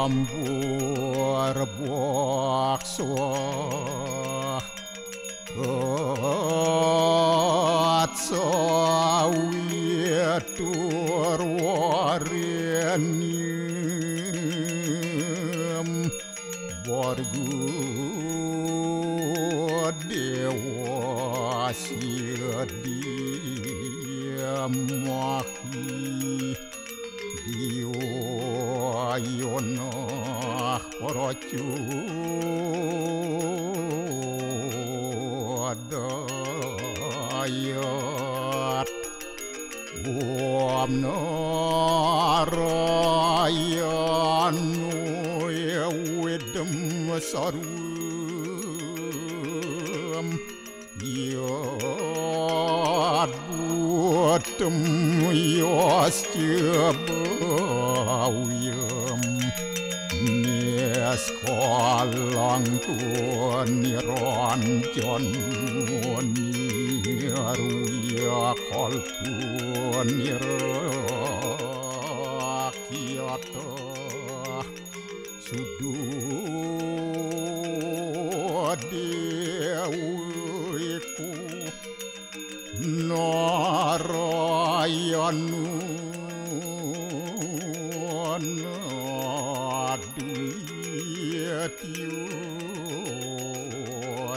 Ambur-bokso Atsawitur warenim Borgu dewa sidiamahi Diwayonah porocu dayat Om narayanu yawidem sarum yad buatem yasjabawiyam Niaskalang niranjan niruya kalpun nirakyata sududewiku narayanu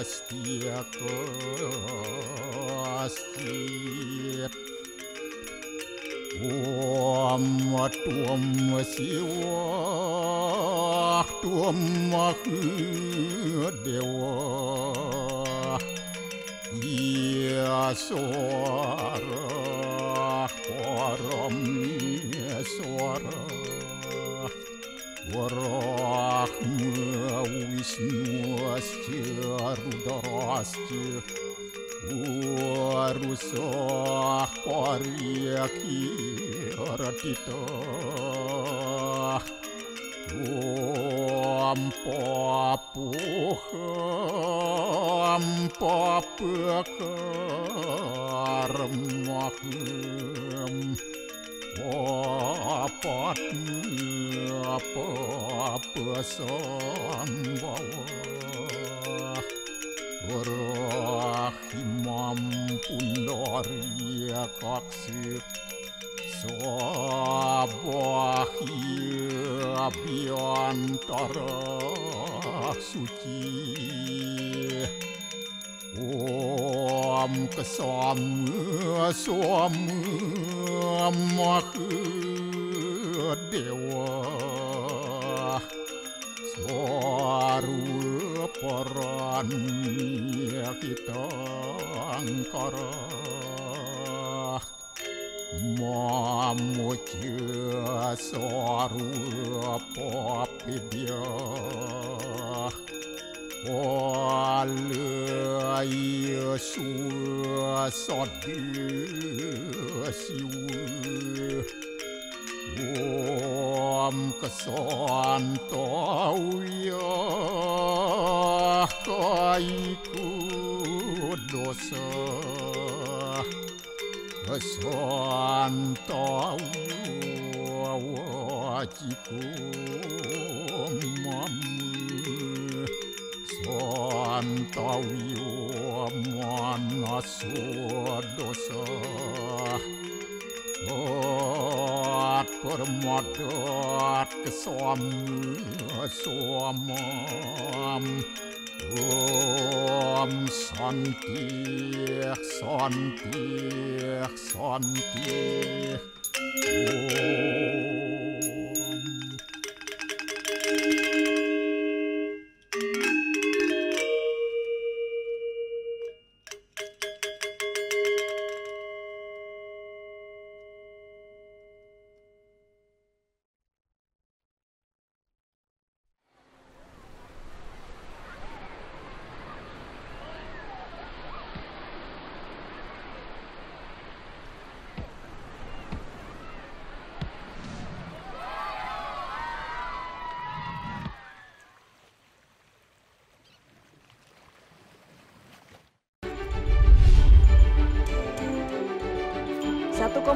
Astia kastit Om tuam siwa tuam dewa Ia suara param suara Warahma Wisnu asca Rudrasca Warusah Paryakiratita Om Papuham Papakarmaham apa sambawa Rahimam pundaria kaksir Sabahia biantara suci Om kesama dewa Swaru parani kita angkara Mamuja swaru papidya Walaya suasadiasiwa Om kesantauya kaiku dosa Kesantauya wajiku mamu Santauya manasu dosa Permadat kesamam Om santi santi santi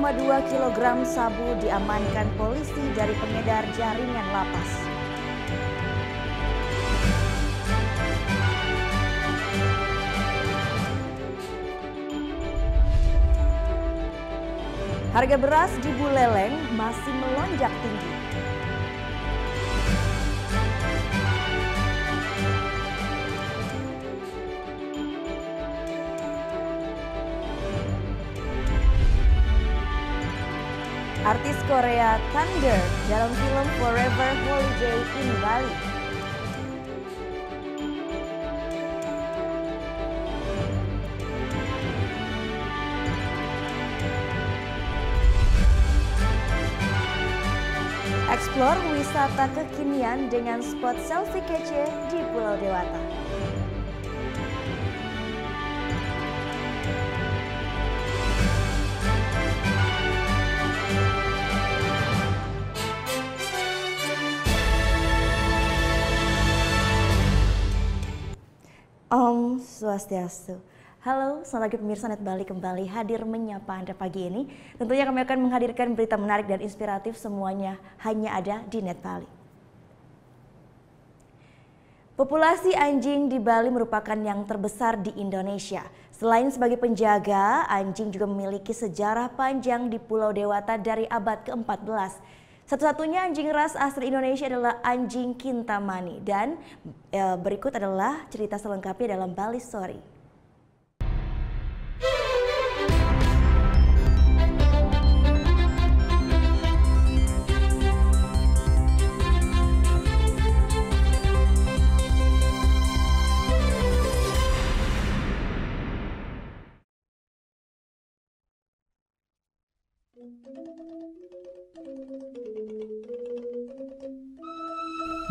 Dua kilogram sabu diamankan polisi dari pengedar jaringan lapas. Harga beras di Buleleng masih melonjak tinggi. Artis Korea Thunder dalam film Forever Holiday in Bali. Explore wisata kekinian dengan spot selfie kece di Pulau Dewata. Om Swastiastu. Halo, selamat pagi pemirsa Net Bali kembali hadir menyapa Anda pagi ini. Tentunya kami akan menghadirkan berita menarik dan inspiratif, semuanya hanya ada di Net Bali. Populasi anjing di Bali merupakan yang terbesar di Indonesia. Selain sebagai penjaga, anjing juga memiliki sejarah panjang di Pulau Dewata dari abad ke-14. Satu-satunya anjing ras asli Indonesia adalah anjing Kintamani, dan berikut adalah cerita selengkapnya dalam Bali Story.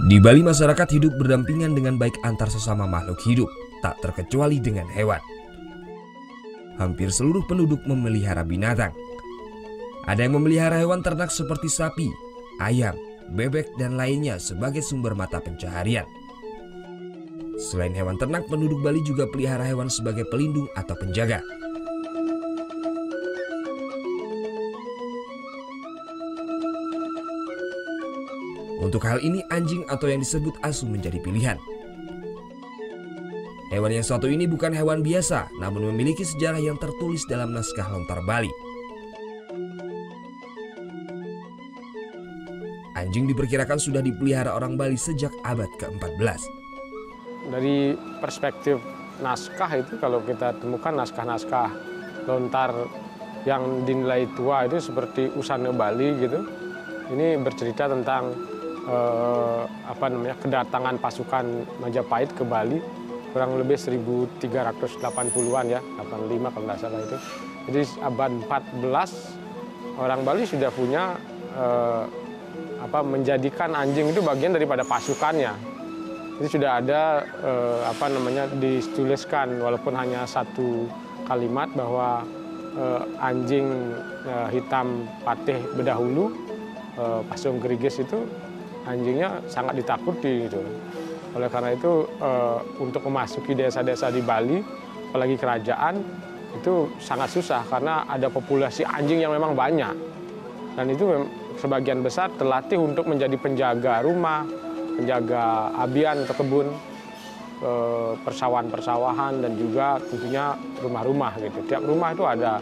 Di Bali, masyarakat hidup berdampingan dengan baik antar sesama makhluk hidup, tak terkecuali dengan hewan. Hampir seluruh penduduk memelihara binatang. Ada yang memelihara hewan ternak seperti sapi, ayam, bebek, dan lainnya sebagai sumber mata pencaharian. Selain hewan ternak, penduduk Bali juga pelihara hewan sebagai pelindung atau penjaga. Untuk hal ini, anjing atau yang disebut asu menjadi pilihan. Hewan yang satu ini bukan hewan biasa, namun memiliki sejarah yang tertulis dalam naskah lontar Bali. Anjing diperkirakan sudah dipelihara orang Bali sejak abad ke-14. Dari perspektif naskah itu, kalau kita temukan naskah-naskah lontar yang dinilai tua itu seperti Usana Bali gitu. Ini bercerita tentang kedatangan pasukan Majapahit ke Bali kurang lebih 1380-an ya, 85 kalau nggak salah itu. Jadi abad 14 orang Bali sudah punya menjadikan anjing itu bagian daripada pasukannya. Jadi sudah ada dituliskan walaupun hanya satu kalimat bahwa anjing hitam patih bedahulu Pasung Gerigis itu anjingnya sangat ditakuti gitu. Oleh karena itu untuk memasuki desa-desa di Bali, apalagi kerajaan, itu sangat susah karena ada populasi anjing yang memang banyak. Dan itu sebagian besar terlatih untuk menjadi penjaga rumah, penjaga abian atau kebun, persawahan-persawahan, dan juga tentunya rumah-rumah gitu. Tiap rumah itu ada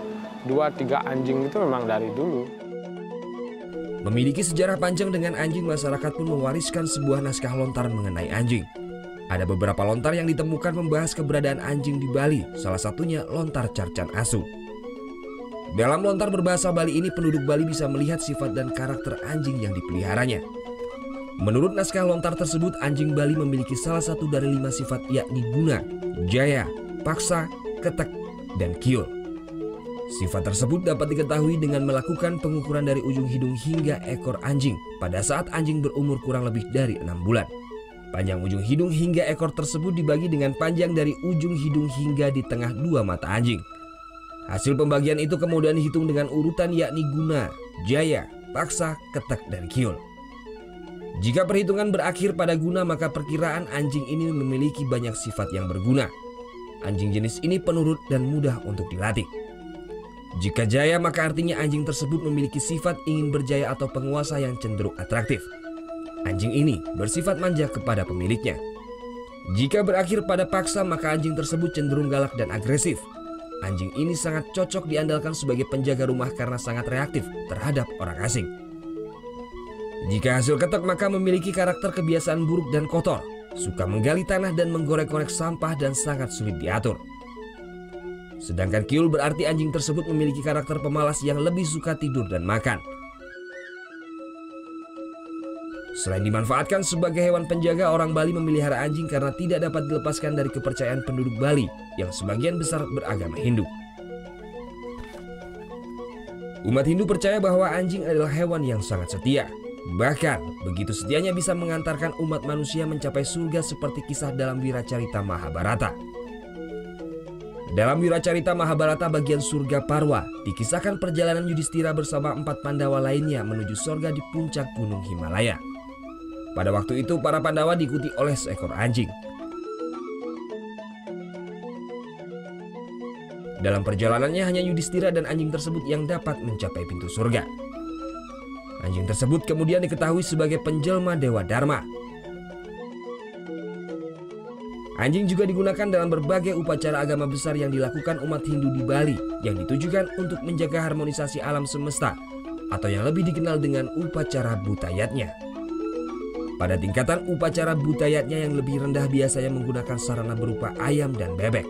2-3 anjing, itu memang dari dulu. Memiliki sejarah panjang dengan anjing, masyarakat pun mewariskan sebuah naskah lontar mengenai anjing. Ada beberapa lontar yang ditemukan membahas keberadaan anjing di Bali, salah satunya lontar Carcan Asu. Dalam lontar berbahasa Bali ini, penduduk Bali bisa melihat sifat dan karakter anjing yang dipeliharanya. Menurut naskah lontar tersebut, anjing Bali memiliki salah satu dari 5 sifat, yakni guna, jaya, paksa, ketek, dan kiul. Sifat tersebut dapat diketahui dengan melakukan pengukuran dari ujung hidung hingga ekor anjing pada saat anjing berumur kurang lebih dari 6 bulan. Panjang ujung hidung hingga ekor tersebut dibagi dengan panjang dari ujung hidung hingga di tengah 2 mata anjing. Hasil pembagian itu kemudian dihitung dengan urutan, yakni guna, jaya, paksa, ketek, dan kiul. Jika perhitungan berakhir pada guna, maka perkiraan anjing ini memiliki banyak sifat yang berguna. Anjing jenis ini penurut dan mudah untuk dilatih. Jika jaya, maka artinya anjing tersebut memiliki sifat ingin berjaya atau penguasa yang cenderung atraktif. Anjing ini bersifat manja kepada pemiliknya. Jika berakhir pada paksa, maka anjing tersebut cenderung galak dan agresif. anjing ini sangat cocok diandalkan sebagai penjaga rumah karena sangat reaktif terhadap orang asing. Jika hasil ketok maka memiliki karakter kebiasaan buruk dan kotor, suka menggali tanah dan menggorek-gorek sampah dan sangat sulit diatur. Sedangkan Kiul berarti anjing tersebut memiliki karakter pemalas yang lebih suka tidur dan makan. Selain dimanfaatkan sebagai hewan penjaga, orang Bali memelihara anjing karena tidak dapat dilepaskan dari kepercayaan penduduk Bali yang sebagian besar beragama Hindu. Umat Hindu percaya bahwa anjing adalah hewan yang sangat setia. Bahkan, begitu setianya bisa mengantarkan umat manusia mencapai surga seperti kisah dalam Wiracarita Mahabharata. Dalam Wiracarita Mahabharata bagian surga Parwa, dikisahkan perjalanan Yudhistira bersama 4 Pandawa lainnya menuju surga di puncak gunung Himalaya. Pada waktu itu para Pandawa diikuti oleh seekor anjing. Dalam perjalanannya hanya Yudhistira dan anjing tersebut yang dapat mencapai pintu surga. Anjing tersebut kemudian diketahui sebagai penjelma Dewa Dharma. Anjing juga digunakan dalam berbagai upacara agama besar yang dilakukan umat Hindu di Bali yang ditujukan untuk menjaga harmonisasi alam semesta atau yang lebih dikenal dengan upacara Butayatnya. Pada tingkatan upacara Butayatnya yang lebih rendah biasanya menggunakan sarana berupa ayam dan bebek.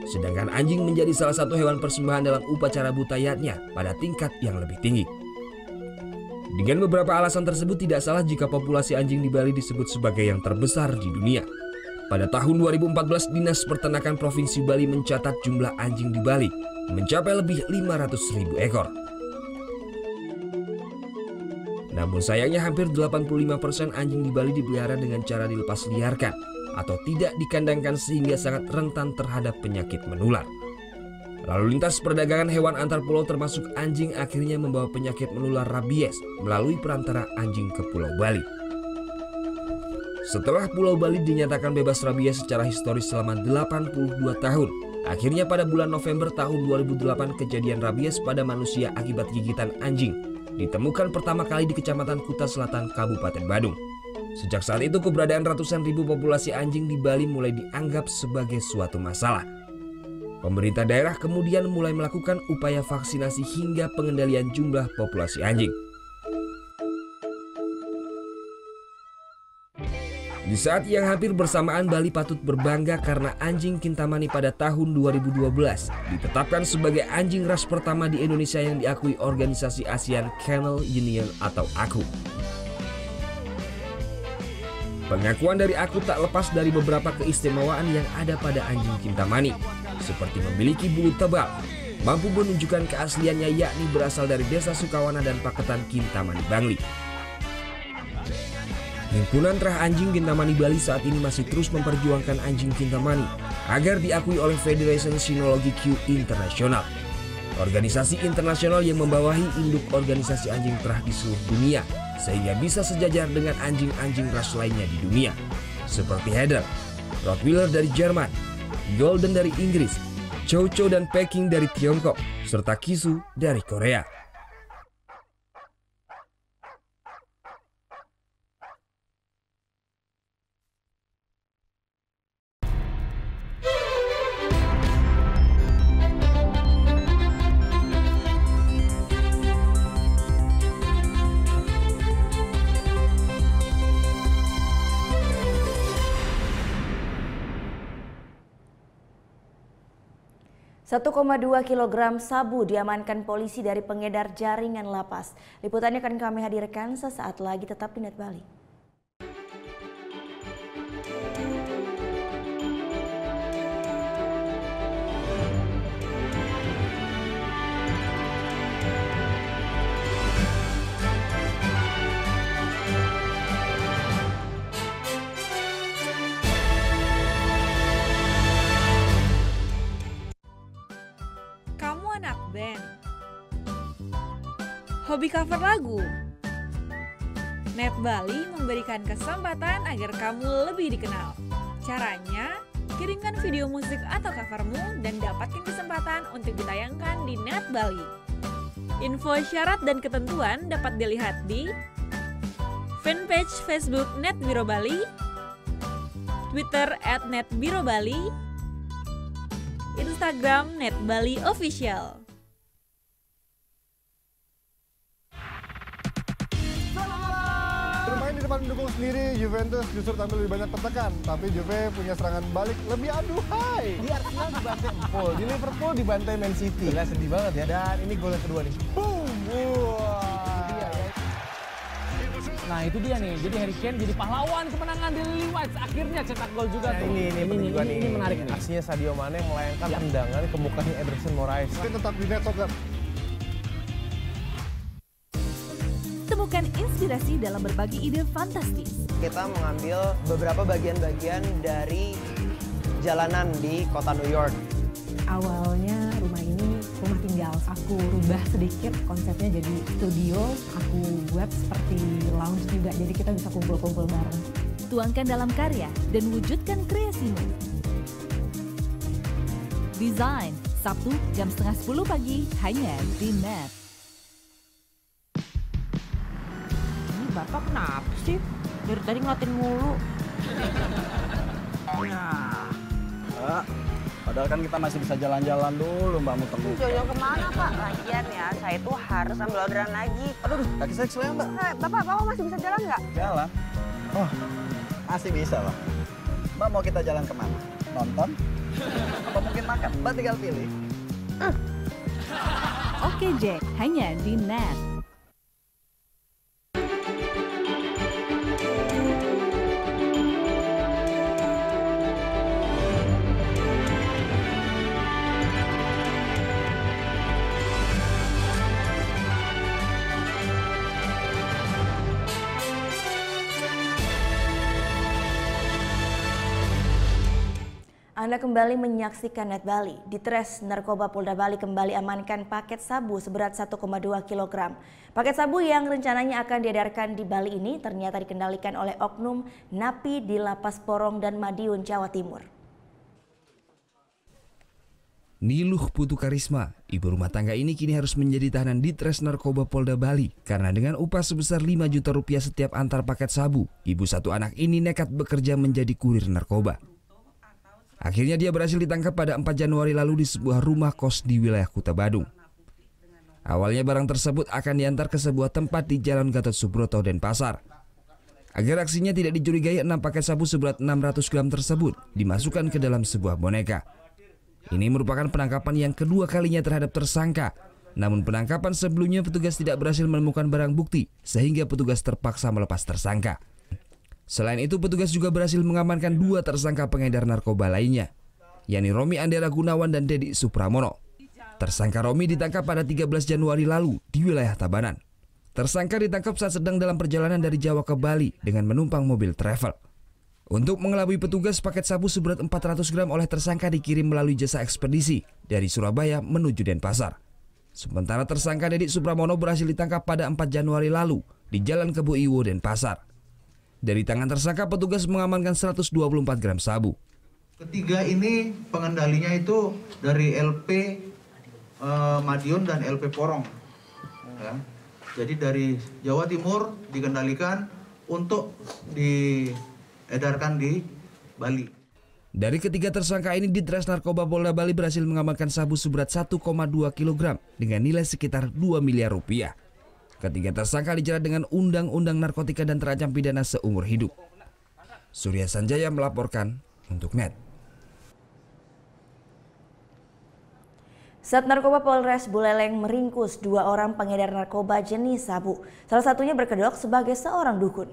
Sedangkan anjing menjadi salah satu hewan persembahan dalam upacara Butayatnya pada tingkat yang lebih tinggi. Dengan beberapa alasan tersebut tidak salah jika populasi anjing di Bali disebut sebagai yang terbesar di dunia. Pada tahun 2014 Dinas Peternakan Provinsi Bali mencatat jumlah anjing di Bali mencapai lebih 500.000 ekor. Namun sayangnya hampir 85% anjing di Bali dipelihara dengan cara dilepas liarkan atau tidak dikandangkan sehingga sangat rentan terhadap penyakit menular. Lalu lintas perdagangan hewan antar pulau termasuk anjing akhirnya membawa penyakit menular rabies melalui perantara anjing ke Pulau Bali. Setelah Pulau Bali dinyatakan bebas rabies secara historis selama 82 tahun, akhirnya pada bulan November tahun 2008 kejadian rabies pada manusia akibat gigitan anjing ditemukan pertama kali di Kecamatan Kuta Selatan, Kabupaten Badung. Sejak saat itu keberadaan ratusan ribu populasi anjing di Bali mulai dianggap sebagai suatu masalah. Pemerintah daerah kemudian mulai melakukan upaya vaksinasi hingga pengendalian jumlah populasi anjing. Di saat yang hampir bersamaan Bali patut berbangga karena anjing Kintamani pada tahun 2012 ditetapkan sebagai anjing ras pertama di Indonesia yang diakui organisasi ASEAN Kennel Union atau AKU. Pengakuan dari AKU tak lepas dari beberapa keistimewaan yang ada pada anjing Kintamani, seperti memiliki bulu tebal, mampu menunjukkan keasliannya yakni berasal dari Desa Sukawana dan Paketan Kintamani Bangli. Himpunan Terah Anjing Kintamani Bali saat ini masih terus memperjuangkan anjing Kintamani agar diakui oleh Federation Sinology Q International, organisasi internasional yang membawahi induk organisasi anjing terah di seluruh dunia, sehingga bisa sejajar dengan anjing-anjing ras lainnya di dunia, seperti Heder, Rottweiler dari Jerman, Golden dari Inggris, Chow Chow dan Peking dari Tiongkok, serta Kisu dari Korea. $1,2 kg sabu diamankan polisi dari pengedar jaringan lapas. Liputannya akan kami hadirkan sesaat lagi, tetap di Net Bali. Hobi cover lagu? Net Bali memberikan kesempatan agar kamu lebih dikenal. Caranya, kirimkan video musik atau covermu dan dapatkan kesempatan untuk ditayangkan di Net Bali. Info syarat dan ketentuan dapat dilihat di fanpage Facebook Net Biro Bali, Twitter @netbirobali, Instagram @netbali official. Bermain di depan pendukung sendiri, Juventus justru tampil lebih banyak tertekan. Tapi Juve punya serangan balik lebih aduhai. Di Arsenal dibantai Empol, di Liverpool dibantai Man City. Gila, sedih banget ya. Dan ini gol yang kedua nih. Boom! Wah! Nah itu dia nih, jadi Harry Kane jadi pahlawan kemenangan di Lily White. Akhirnya cetak gol juga tuh. Ini menarik nih. Aksinya Sadio Mane melayangkan tendangan ke mukanya Ederson Moraes. Tapi tetap di net soccer. Temukan inspirasi dalam berbagi ide fantastis. Kita mengambil beberapa bagian-bagian dari jalanan di kota New York. Awalnya rumah ini rumah tinggal. Aku rubah sedikit konsepnya jadi studio. Aku buat seperti lounge juga, jadi kita bisa kumpul-kumpul bareng. Tuangkan dalam karya dan wujudkan kreasimu. Desain, Sabtu jam 9:30 pagi hanya di Net. Bapak kenapa sih? Dari tadi ngeliatin mulu. Padahal kan kita masih bisa jalan-jalan dulu, Mbak Mutemu. Jalan kemana, Pak? Lagian ya, saya itu harus ambil orderan lagi. Aduh, kaki saya keselnya, Mbak. Bapak masih bisa jalan nggak? Jalan. Oh, masih bisa, Pak. Mbak mau kita jalan kemana? Nonton? Apa mungkin makan? Mbak tinggal pilih. Oke Jack, hanya di Net. Anda kembali menyaksikan Net Bali. Di Tres Narkoba Polda Bali kembali amankan paket sabu seberat 1,2 kg. Paket sabu yang rencananya akan diedarkan di Bali ini ternyata dikendalikan oleh oknum napi di Lapas Porong dan Madiun, Jawa Timur. Niluh Putu Karisma, ibu rumah tangga ini kini harus menjadi tahanan di Tres Narkoba Polda Bali karena dengan upah sebesar 5 juta rupiah setiap antar paket sabu, ibu satu anak ini nekat bekerja menjadi kurir narkoba. Akhirnya dia berhasil ditangkap pada 4 Januari lalu di sebuah rumah kos di wilayah Kuta Badung. Awalnya barang tersebut akan diantar ke sebuah tempat di Jalan Gatot Subroto, Denpasar. Agar aksinya tidak dicurigai, 6 paket sabu seberat 600 gram tersebut dimasukkan ke dalam sebuah boneka. Ini merupakan penangkapan yang kedua kalinya terhadap tersangka. Namun penangkapan sebelumnya petugas tidak berhasil menemukan barang bukti sehingga petugas terpaksa melepas tersangka. Selain itu petugas juga berhasil mengamankan 2 tersangka pengedar narkoba lainnya, yakni Romi Andera Gunawan dan Dedi Supramono. Tersangka Romi ditangkap pada 13 Januari lalu di wilayah Tabanan. Tersangka ditangkap saat sedang dalam perjalanan dari Jawa ke Bali dengan menumpang mobil travel. Untuk mengelabui petugas, paket sabu seberat 400 gram oleh tersangka dikirim melalui jasa ekspedisi dari Surabaya menuju Denpasar. Sementara tersangka Dedi Supramono berhasil ditangkap pada 4 Januari lalu di Jalan Kebo Iwo, Denpasar. Dari tangan tersangka petugas mengamankan 124 gram sabu. Ketiga ini pengendalinya itu dari LP Madiun dan LP Porong. Ya. Jadi dari Jawa Timur dikendalikan untuk diedarkan di Bali. Dari ketiga tersangka ini di Tres Narkoba Polda Bali berhasil mengamankan sabu seberat 1,2 kg dengan nilai sekitar 2 miliar rupiah. Ketiga tersangka dijerat dengan Undang-Undang Narkotika dan terancam pidana seumur hidup. Surya Sanjaya melaporkan untuk Net. Sat Narkoba Polres Buleleng meringkus 2 orang pengedar narkoba jenis sabu. Salah satunya berkedok sebagai seorang dukun.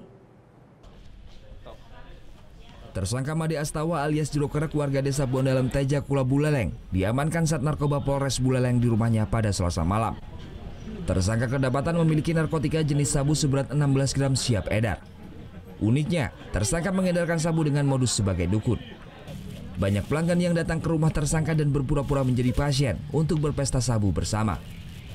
Tersangka Made Astawa alias Jerokerek warga desa Bondalam Teja Kula Buleleng diamankan Sat Narkoba Polres Buleleng di rumahnya pada Selasa malam. Tersangka kedapatan memiliki narkotika jenis sabu seberat 16 gram siap edar. Uniknya, tersangka mengedarkan sabu dengan modus sebagai dukun. Banyak pelanggan yang datang ke rumah tersangka dan berpura-pura menjadi pasien untuk berpesta sabu bersama.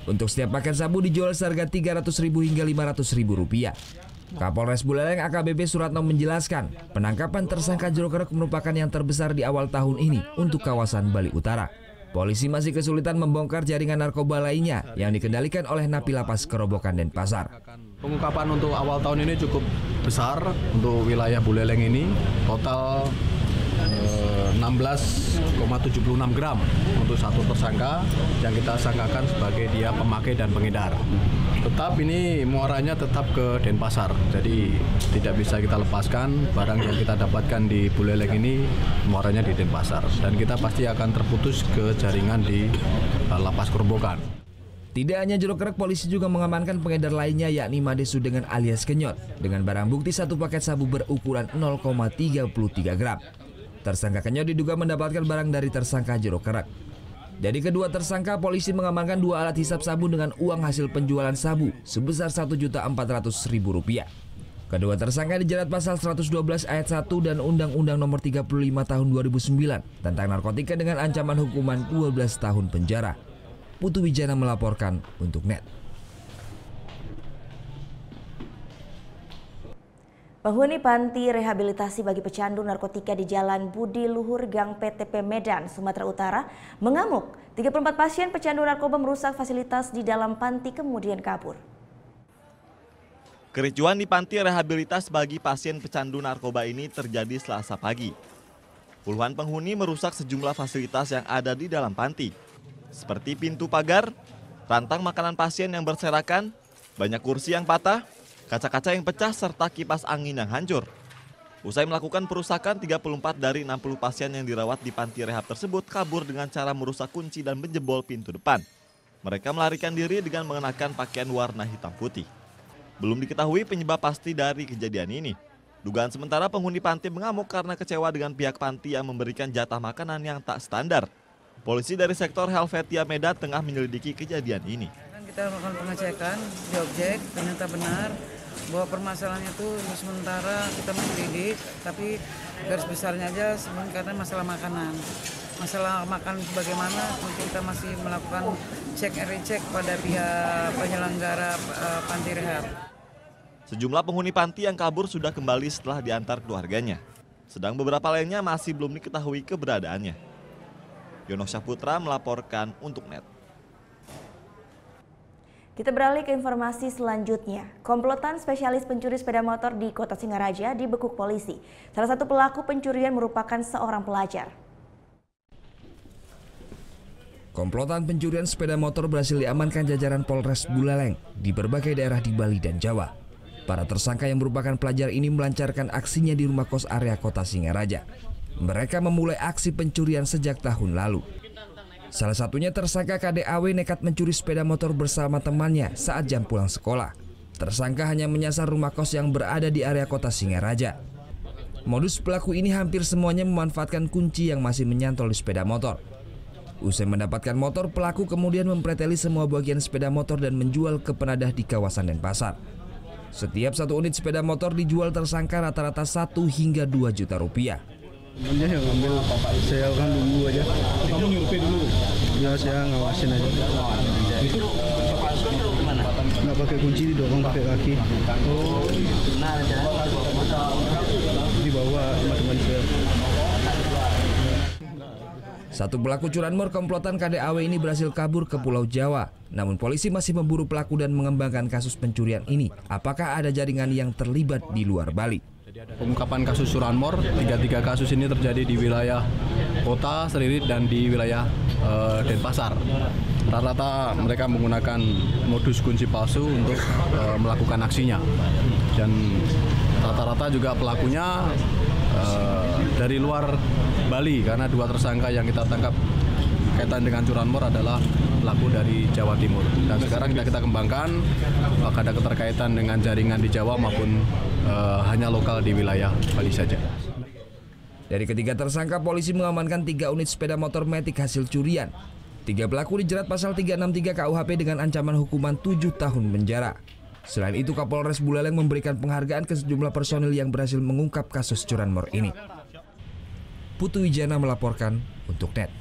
Untuk setiap paket sabu dijual seharga Rp300.000 hingga Rp500.000. Kapolres Buleleng AKBP Suratno menjelaskan, penangkapan tersangka Jerokerek merupakan yang terbesar di awal tahun ini untuk kawasan Bali Utara. Polisi masih kesulitan membongkar jaringan narkoba lainnya yang dikendalikan oleh napi lapas Kerobokan Denpasar. Pengungkapan untuk awal tahun ini cukup besar untuk wilayah Buleleng ini. Total 16,76 gram untuk satu tersangka yang kita sangkakan sebagai dia pemakai dan pengedar. Tetap ini muaranya tetap ke Denpasar, jadi tidak bisa kita lepaskan barang yang kita dapatkan di Buleleng ini muaranya di Denpasar, dan kita pasti akan terputus ke jaringan di Lapas Kerobokan. Tidak hanya Jero Kerek, polisi juga mengamankan pengedar lainnya yakni Made Sudengan alias Kenyot dengan barang bukti satu paket sabu berukuran 0,33 gram. Tersangka Kenyot diduga mendapatkan barang dari tersangka Jero Kerek. Dari kedua tersangka, polisi mengamankan 2 alat hisap sabu dengan uang hasil penjualan sabu sebesar Rp1.400.000. Kedua tersangka dijerat pasal 112 ayat 1 dan Undang-Undang Nomor 35 Tahun 2009 tentang narkotika dengan ancaman hukuman 12 tahun penjara. Putu Wijana melaporkan untuk NET. Penghuni panti rehabilitasi bagi pecandu narkotika di Jalan Budi Luhur Gang PTP Medan, Sumatera Utara mengamuk. 34 pasien pecandu narkoba merusak fasilitas di dalam panti kemudian kabur. Kericuhan di panti rehabilitas bagi pasien pecandu narkoba ini terjadi Selasa pagi. Puluhan penghuni merusak sejumlah fasilitas yang ada di dalam panti, seperti pintu pagar, rantang makanan pasien yang berserakan, banyak kursi yang patah, kaca-kaca yang pecah, serta kipas angin yang hancur. Usai melakukan perusakan, 34 dari 60 pasien yang dirawat di panti rehab tersebut kabur dengan cara merusak kunci dan menjebol pintu depan. Mereka melarikan diri dengan mengenakan pakaian warna hitam putih. Belum diketahui penyebab pasti dari kejadian ini. Dugaan sementara penghuni panti mengamuk karena kecewa dengan pihak panti yang memberikan jatah makanan yang tak standar. Polisi dari sektor Helvetia Medan tengah menyelidiki kejadian ini. Kita melakukan pengecekan di objek, ternyata benar bahwa permasalahannya itu sementara kita menyelidik, tapi garis besarnya aja sebenarnya karena masalah makanan. Masalah makan bagaimana, kita masih melakukan cek and recheck pada pihak penyelenggara panti rehab. Sejumlah penghuni panti yang kabur sudah kembali setelah diantar keluarganya. Sedang beberapa lainnya masih belum diketahui keberadaannya. Yono Syaputra melaporkan untuk NET. Kita beralih ke informasi selanjutnya. Komplotan spesialis pencuri sepeda motor di Kota Singaraja dibekuk polisi. Salah satu pelaku pencurian merupakan seorang pelajar. Komplotan pencurian sepeda motor berhasil diamankan jajaran Polres Buleleng di berbagai daerah di Bali dan Jawa. Para tersangka yang merupakan pelajar ini melancarkan aksinya di rumah kos area Kota Singaraja. Mereka memulai aksi pencurian sejak tahun lalu. Salah satunya tersangka KDAW nekat mencuri sepeda motor bersama temannya saat jam pulang sekolah. Tersangka hanya menyasar rumah kos yang berada di area Kota Singaraja. Modus pelaku ini hampir semuanya memanfaatkan kunci yang masih menyantol di sepeda motor. Usai mendapatkan motor, pelaku kemudian mempreteli semua bagian sepeda motor dan menjual ke penadah di kawasan Denpasar. Setiap satu unit sepeda motor dijual tersangka rata-rata 1 hingga 2 juta rupiah. Dia yang ngambil, saya kan dulu aja. Kamu nyuruh dulu? Ya, saya ngawasin aja. Itu gimana? Nggak pakai kunci, didorong pakai kaki. Oh, nah aja. Dibawa sama teman saya. Satu pelaku curanmor komplotan KDAW ini berhasil kabur ke Pulau Jawa. Namun polisi masih memburu pelaku dan mengembangkan kasus pencurian ini. Apakah ada jaringan yang terlibat di luar Bali? Pengungkapan kasus curanmor, 3 kasus ini terjadi di wilayah Kota Seririt dan di wilayah Denpasar. Rata-rata mereka menggunakan modus kunci palsu untuk melakukan aksinya. Dan rata-rata juga pelakunya dari luar Bali, karena 2 tersangka yang kita tangkap kaitan dengan curanmor adalah pelaku dari Jawa Timur. Dan sekarang kita kembangkan apakah ada keterkaitan dengan jaringan di Jawa maupun hanya lokal di wilayah Bali saja. Dari ketiga tersangka, polisi mengamankan 3 unit sepeda motor Matic hasil curian. 3 pelaku dijerat pasal 363 KUHP dengan ancaman hukuman 7 tahun penjara. Selain itu, Kapolres Buleleng memberikan penghargaan ke sejumlah personil yang berhasil mengungkap kasus curanmor ini. Putu Wijana melaporkan untuk NET.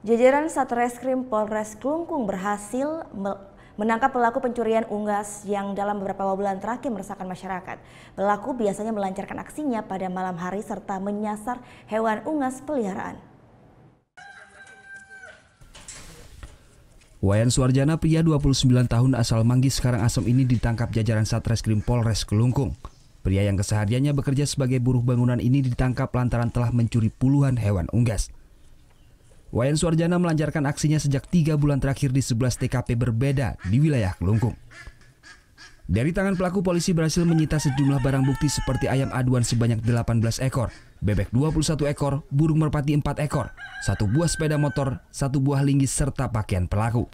Jajaran Satreskrim Polres Klungkung berhasil menangkap pelaku pencurian unggas yang dalam beberapa bulan terakhir meresahkan masyarakat. Pelaku biasanya melancarkan aksinya pada malam hari serta menyasar hewan unggas peliharaan. Wayan Suarjana, pria 29 tahun asal Manggis Karangasem ini ditangkap jajaran Satreskrim Polres Kelungkung. Pria yang kesehariannya bekerja sebagai buruh bangunan ini ditangkap lantaran telah mencuri puluhan hewan unggas. Wayan Suarjana melancarkan aksinya sejak 3 bulan terakhir di 11 TKP berbeda di wilayah Kelungkung. Dari tangan pelaku, polisi berhasil menyita sejumlah barang bukti seperti ayam aduan sebanyak 18 ekor, bebek 21 ekor, burung merpati 4 ekor, 1 buah sepeda motor, 1 buah linggis serta pakaian pelaku.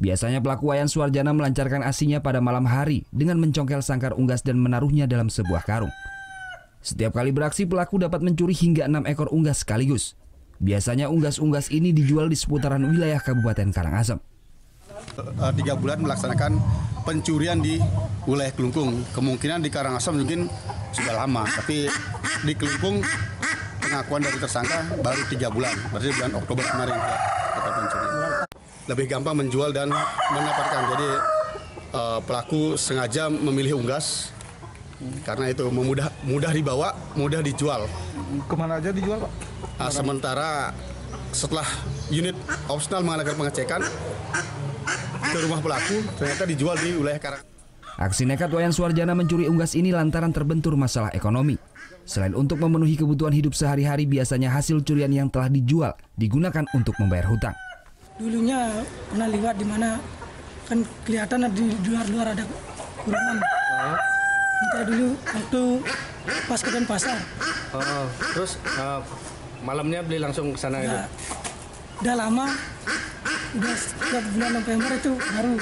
Biasanya pelaku Wayan Suarjana melancarkan aksinya pada malam hari dengan mencongkel sangkar unggas dan menaruhnya dalam sebuah karung. Setiap kali beraksi, pelaku dapat mencuri hingga 6 ekor unggas sekaligus. Biasanya unggas-unggas ini dijual di seputaran wilayah Kabupaten Karangasem. 3 bulan melaksanakan pencurian di wilayah Kelungkung. Kemungkinan di Karangasem mungkin sudah lama, tapi di Kelungkung pengakuan dari tersangka baru 3 bulan, berarti bulan Oktober kemarin kita pencurian. Lebih gampang menjual dan mendapatkan, jadi pelaku sengaja memilih unggas karena itu mudah dibawa, mudah dijual. Kemana aja dijual, Pak? Sementara setelah unit opsional mengadakan pengecekan ke rumah pelaku, ternyata dijual di wilayah Karangasem. Aksi nekat Wayan Suarjana mencuri unggas ini lantaran terbentur masalah ekonomi. Selain untuk memenuhi kebutuhan hidup sehari-hari, biasanya hasil curian yang telah dijual digunakan untuk membayar hutang. Dulunya pernah lewat di mana kan kelihatan di luar ada kurungan. Kita dulu waktu pas ke pasar. Terus malamnya beli langsung ke sana gitu? Udah lama, udah setiap bulan November itu baru.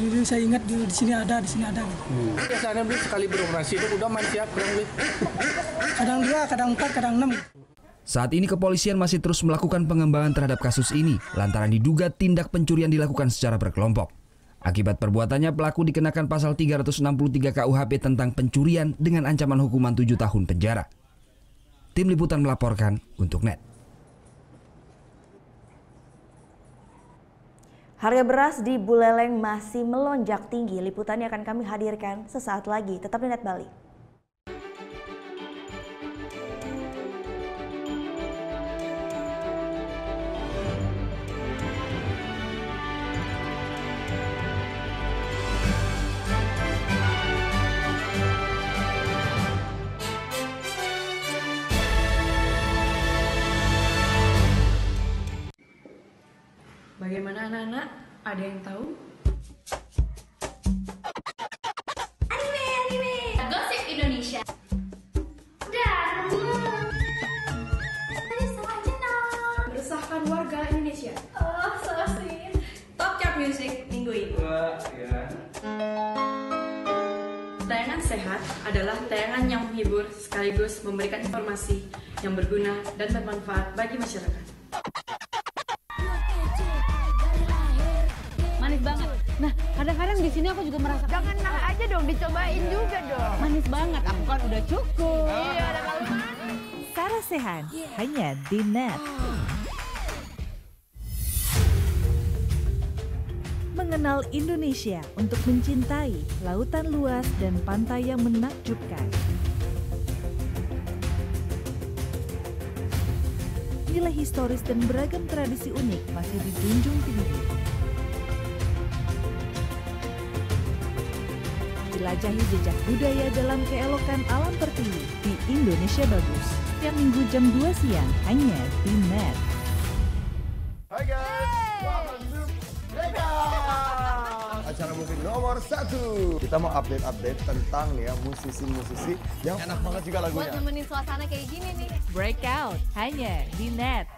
Dulu saya ingat di sini ada. Biasanya beli sekali beroperasi itu udah main siap kurang beli? Kadang 2, kadang 4, kadang 6. Saat ini kepolisian masih terus melakukan pengembangan terhadap kasus ini lantaran diduga tindak pencurian dilakukan secara berkelompok. Akibat perbuatannya, pelaku dikenakan pasal 363 KUHP tentang pencurian dengan ancaman hukuman 7 tahun penjara. Tim Liputan melaporkan untuk NET. Harga beras di Buleleng masih melonjak tinggi. Liputannya akan kami hadirkan sesaat lagi. Tetap di NET Bali. Bagaimana anak-anak? Ada yang tahu? Anime. Gosip Indonesia. Meresahkan warga Indonesia. Oh, so sweet. Top Chart Music minggu ini. Tayangan sehat adalah tayangan yang menghibur sekaligus memberikan informasi yang berguna dan bermanfaat bagi masyarakat. Manis banget. Nah, kadang-kadang di sini aku juga merasa jangan nah aja dong, dicobain juga dong. Manis banget, aku kan udah cukup. Iya, ada kali manis. Sarasehan hanya di NET. Mengenal Indonesia untuk mencintai lautan luas dan pantai yang menakjubkan. Nilai historis dan beragam tradisi unik masih dijunjung tinggi. Jelajahi jejak budaya dalam keelokan alam pertiwi di Indonesia Bagus. Setiap Minggu jam 2 siang hanya di NET. Hai guys, welcome to Breakout, acara musik nomor 1. Kita mau update tentang ya musisi-musisi yang enak banget juga lagunya. Buat nemenin suasana kayak gini nih. Breakout hanya di NET.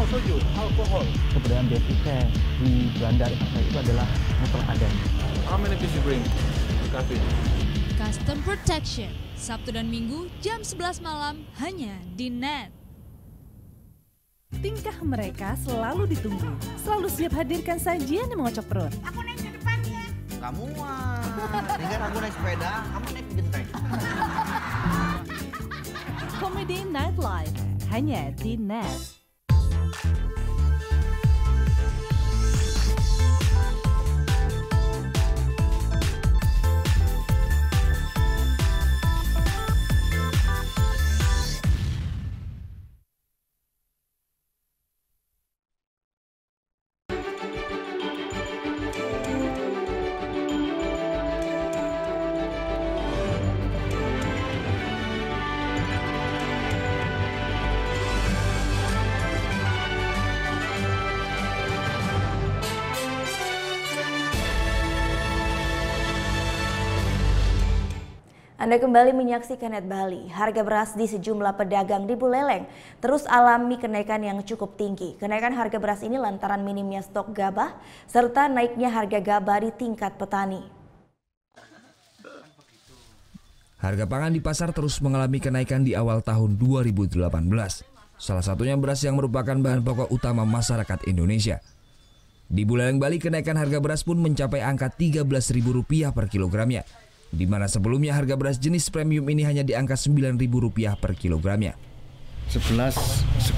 Soju, alkohol. Keberadaan bea cukai di Belanda itu adalah mutlak. How many did you bring to cafe? Custom Protection, Sabtu dan Minggu jam 11 malam hanya di NET. Tingkah mereka selalu ditunggu, selalu siap hadirkan sajian yang mengocok perut. Aku naik ke depannya. Kamu dengan aku naik sepeda, kamu naik genteng. Komedi Nightlife hanya di NET. Anda kembali menyaksikan Net Bali. Harga beras di sejumlah pedagang di Buleleng terus alami kenaikan yang cukup tinggi. Kenaikan harga beras ini lantaran minimnya stok gabah serta naiknya harga gabah di tingkat petani. Harga pangan di pasar terus mengalami kenaikan di awal tahun 2018. Salah satunya beras yang merupakan bahan pokok utama masyarakat Indonesia. Di Buleleng, Bali, kenaikan harga beras pun mencapai angka Rp13.000 per kilogramnya, di mana sebelumnya harga beras jenis premium ini hanya di angka Rp9.000 per kilogramnya. 11,5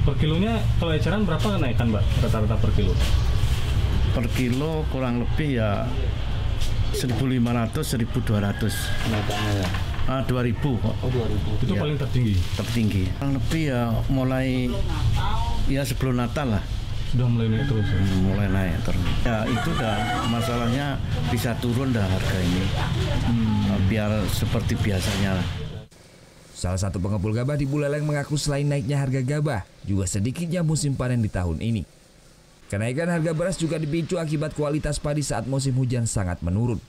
per kilonya. Kalau eceran berapa kenaikan, Mbak, rata-rata per kilo? Per kilo kurang lebih ya 1.500-1.200 kenaikannya ya. 2.000 kok. Oh, 2.000. Itu ya, paling tertinggi. Kurang lebih ya mulai ya sebelum Natal lah. Sudah mulai naik terus ya? Mulai naik terus. Ya itu dah masalahnya bisa turun dah harga ini. Biar seperti biasanya lah. Salah satu pengepul gabah di Buleleng mengaku selain naiknya harga gabah, juga sedikitnya musim panen di tahun ini. Kenaikan harga beras juga dipicu akibat kualitas padi saat musim hujan sangat menurun.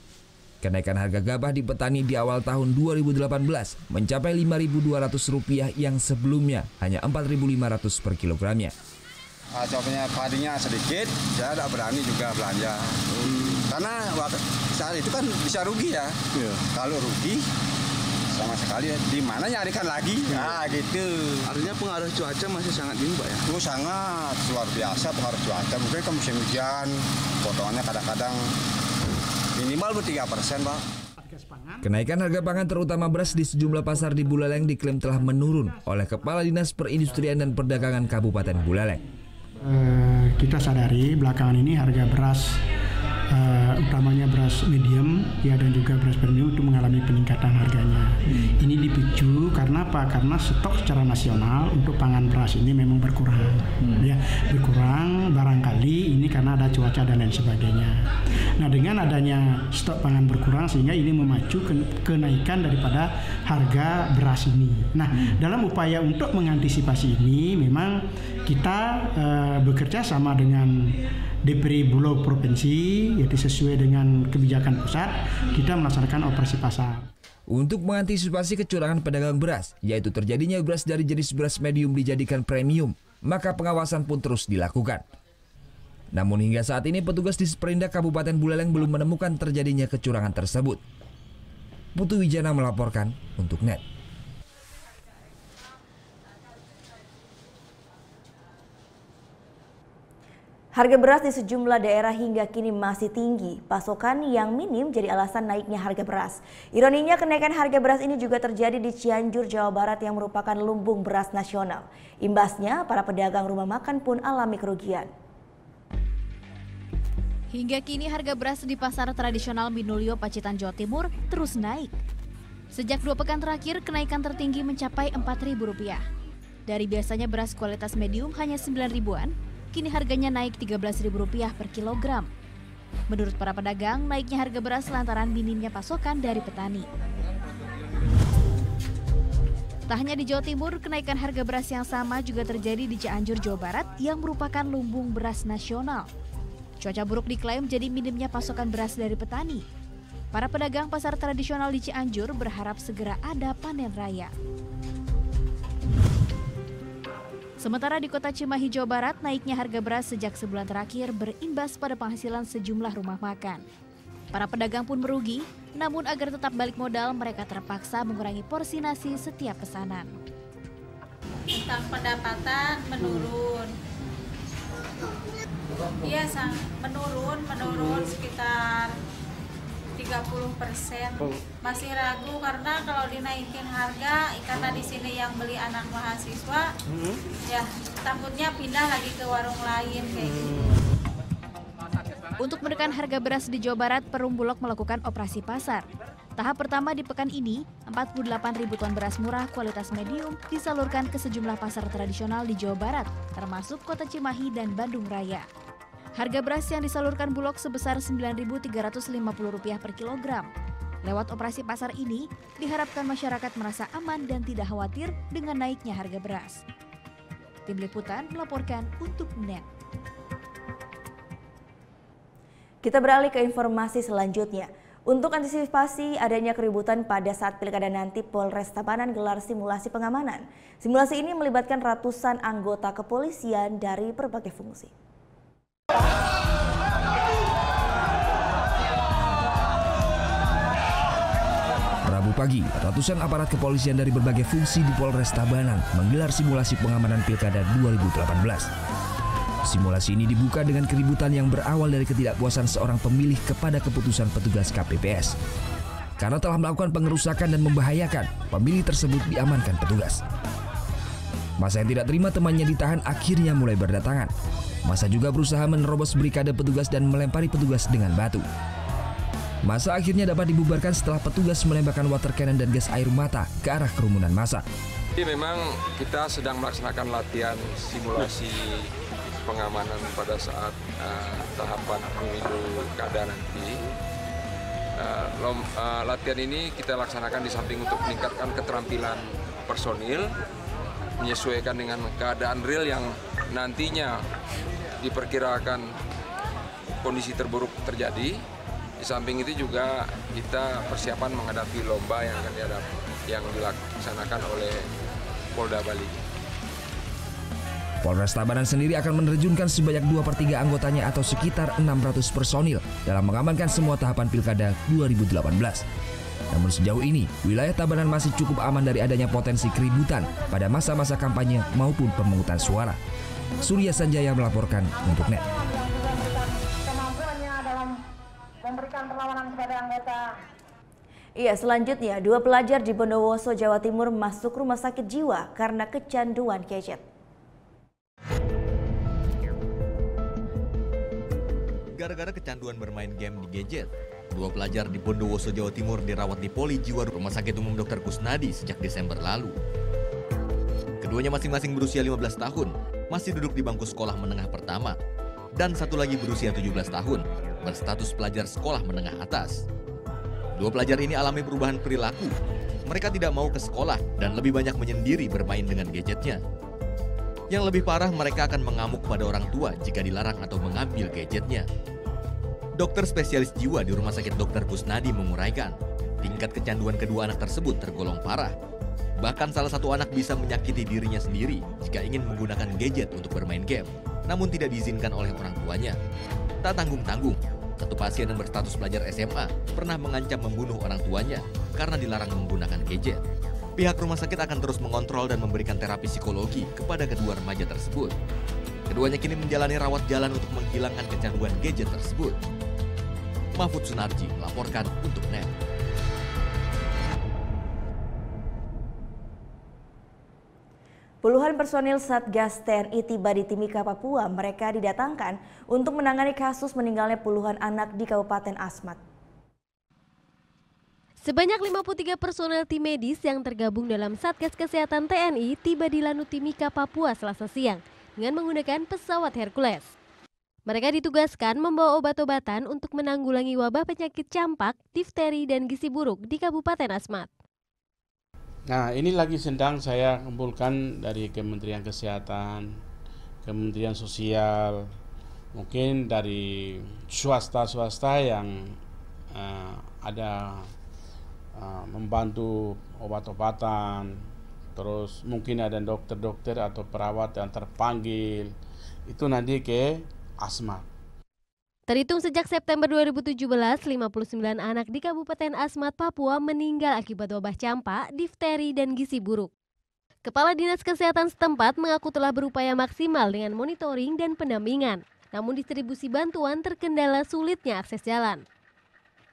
Kenaikan harga gabah di petani di awal tahun 2018 mencapai Rp5.200 yang sebelumnya hanya Rp4.500 per kilogramnya. Contohnya padinya sedikit, saya tidak berani juga belanja. Karena saat itu kan bisa rugi ya. Kalau rugi sama sekali di mana nyarikan lagi. Nah gitu. Artinya pengaruh cuaca masih sangat tinggi, Pak ya? Oh, sangat luar biasa pengaruh cuaca. Mungkin ke musim hujan, potongannya kadang-kadang minimal 3%, Pak. Kenaikan harga pangan terutama beras di sejumlah pasar di Buleleng diklaim telah menurun oleh Kepala Dinas Perindustrian dan Perdagangan Kabupaten Buleleng. Kita sadari belakangan ini harga beras utamanya beras medium ya dan juga beras premium itu mengalami peningkatan harganya. Ini dipicu karena apa? Karena stok secara nasional untuk pangan beras ini memang berkurang. Ya, berkurang barangkali ini karena ada cuaca dan lain sebagainya. Nah, dengan adanya stok pangan berkurang sehingga ini memacu kenaikan daripada harga beras ini. Nah, dalam upaya untuk mengantisipasi ini memang kita bekerja sama dengan DPR Bulog Provinsi, yaitu sesuai dengan kebijakan pusat, kita melaksanakan operasi pasar. Untuk mengantisipasi kecurangan pedagang beras, yaitu terjadinya beras dari jenis beras medium dijadikan premium, maka pengawasan pun terus dilakukan. Namun hingga saat ini petugas Disperindak Kabupaten Buleleng belum menemukan terjadinya kecurangan tersebut. Putu Wijana melaporkan untuk NET. Harga beras di sejumlah daerah hingga kini masih tinggi. Pasokan yang minim jadi alasan naiknya harga beras. Ironinya kenaikan harga beras ini juga terjadi di Cianjur, Jawa Barat yang merupakan lumbung beras nasional. Imbasnya, para pedagang rumah makan pun alami kerugian. Hingga kini harga beras di pasar tradisional Minulio, Pacitan, Jawa Timur terus naik. Sejak 2 pekan terakhir, kenaikan tertinggi mencapai Rp4.000. Dari biasanya beras kualitas medium hanya 9 ribuan, kini harganya naik Rp13.000 per kilogram. Menurut para pedagang, naiknya harga beras lantaran minimnya pasokan dari petani. Tak hanya di Jawa Timur, kenaikan harga beras yang sama juga terjadi di Cianjur, Jawa Barat yang merupakan lumbung beras nasional. Cuaca buruk diklaim jadi minimnya pasokan beras dari petani. Para pedagang pasar tradisional di Cianjur berharap segera ada panen raya. Sementara di kota Cimahi, Jawa Barat, naiknya harga beras sejak sebulan terakhir berimbas pada penghasilan sejumlah rumah makan. Para pedagang pun merugi, namun agar tetap balik modal, mereka terpaksa mengurangi porsi nasi setiap pesanan. Tentang pendapatan menurun. Iya, menurun sekitar 30%. Masih ragu karena kalau dinaikin harga, karena di sini yang beli anak mahasiswa, ya takutnya pindah lagi ke warung lain kayak gitu. Untuk menekan harga beras di Jawa Barat, Perum Bulog melakukan operasi pasar. Tahap pertama di pekan ini, 48.000 ton beras murah kualitas medium disalurkan ke sejumlah pasar tradisional di Jawa Barat, termasuk kota Cimahi dan Bandung Raya. Harga beras yang disalurkan Bulog sebesar Rp9.350 per kilogram. Lewat operasi pasar ini, diharapkan masyarakat merasa aman dan tidak khawatir dengan naiknya harga beras. Tim Liputan melaporkan untuk NET. Kita beralih ke informasi selanjutnya. Untuk antisipasi adanya keributan pada saat pilkada nanti, Polres Tabanan gelar simulasi pengamanan. Simulasi ini melibatkan ratusan anggota kepolisian dari berbagai fungsi. Rabu pagi, ratusan aparat kepolisian dari berbagai fungsi di Polres Tabanan menggelar simulasi pengamanan Pilkada 2018. Simulasi ini dibuka dengan keributan yang berawal dari ketidakpuasan seorang pemilih kepada keputusan petugas KPPS. Karena telah melakukan pengerusakan dan membahayakan, pemilih tersebut diamankan petugas. Masa yang tidak terima temannya ditahan akhirnya mulai berdatangan. Masa juga berusaha menerobos brigade petugas dan melempari petugas dengan batu. Masa akhirnya dapat dibubarkan setelah petugas menembakkan water cannon dan gas air mata ke arah kerumunan massa. Jadi memang kita sedang melaksanakan latihan simulasi pengamanan pada saat tahapan pemilu kada nanti. Latihan ini kita laksanakan di samping untuk meningkatkan keterampilan personil, menyesuaikan dengan keadaan real yang nantinya diperkirakan kondisi terburuk terjadi. Di samping itu juga kita persiapan menghadapi lomba yang dilaksanakan oleh Polda Bali. Polres Tabanan sendiri akan menerjunkan sebanyak 2/3 anggotanya atau sekitar 600 personil dalam mengamankan semua tahapan Pilkada 2018. Namun sejauh ini, wilayah Tabanan masih cukup aman dari adanya potensi keributan pada masa-masa kampanye maupun pemungutan suara. Surya Sanjaya melaporkan untuk NET. Kemampuannya dalam memberikan perlawanan kepada anggota. Iya, selanjutnya 2 pelajar di Bondowoso, Jawa Timur masuk rumah sakit jiwa karena kecanduan gadget. Gara-gara kecanduan bermain game di gadget, 2 pelajar di Bondowoso, Jawa Timur dirawat di Poli Jiwa Rumah Sakit Umum Dr. Kusnadi sejak Desember lalu. Keduanya masing-masing berusia 15 tahun, masih duduk di bangku sekolah menengah pertama, dan satu lagi berusia 17 tahun, berstatus pelajar sekolah menengah atas. 2 pelajar ini alami perubahan perilaku. Mereka tidak mau ke sekolah dan lebih banyak menyendiri bermain dengan gadgetnya. Yang lebih parah, mereka akan mengamuk pada orang tua jika dilarang atau mengambil gadgetnya. Dokter spesialis jiwa di Rumah Sakit Dr. Kusnadi menguraikan, tingkat kecanduan kedua anak tersebut tergolong parah. Bahkan salah satu anak bisa menyakiti dirinya sendiri jika ingin menggunakan gadget untuk bermain game, namun tidak diizinkan oleh orang tuanya. Tak tanggung-tanggung, satu pasien yang berstatus pelajar SMA pernah mengancam membunuh orang tuanya karena dilarang menggunakan gadget. Pihak rumah sakit akan terus mengontrol dan memberikan terapi psikologi kepada kedua remaja tersebut. Keduanya kini menjalani rawat jalan untuk menghilangkan kecanduan gadget tersebut. Mahfud Sunarji melaporkan untuk NET. Puluhan personil Satgas TNI tiba di Timika, Papua. Mereka didatangkan untuk menangani kasus meninggalnya puluhan anak di Kabupaten Asmat. Sebanyak 53 personel tim medis yang tergabung dalam Satgas Kesehatan TNI tiba di Lanut Timika, Papua Selasa siang dengan menggunakan pesawat Hercules. Mereka ditugaskan membawa obat-obatan untuk menanggulangi wabah penyakit campak, difteri, dan gizi buruk di Kabupaten Asmat. Nah, ini lagi sedang saya kumpulkan dari Kementerian Kesehatan, Kementerian Sosial, mungkin dari swasta-swasta yang ada membantu obat-obatan, terus mungkin ada dokter-dokter atau perawat yang terpanggil, itu nanti ke Asmat. Terhitung sejak September 2017, 59 anak di Kabupaten Asmat, Papua meninggal akibat wabah campak, difteri, dan gizi buruk. Kepala Dinas Kesehatan setempat mengaku telah berupaya maksimal dengan monitoring dan pendampingan, namun distribusi bantuan terkendala sulitnya akses jalan.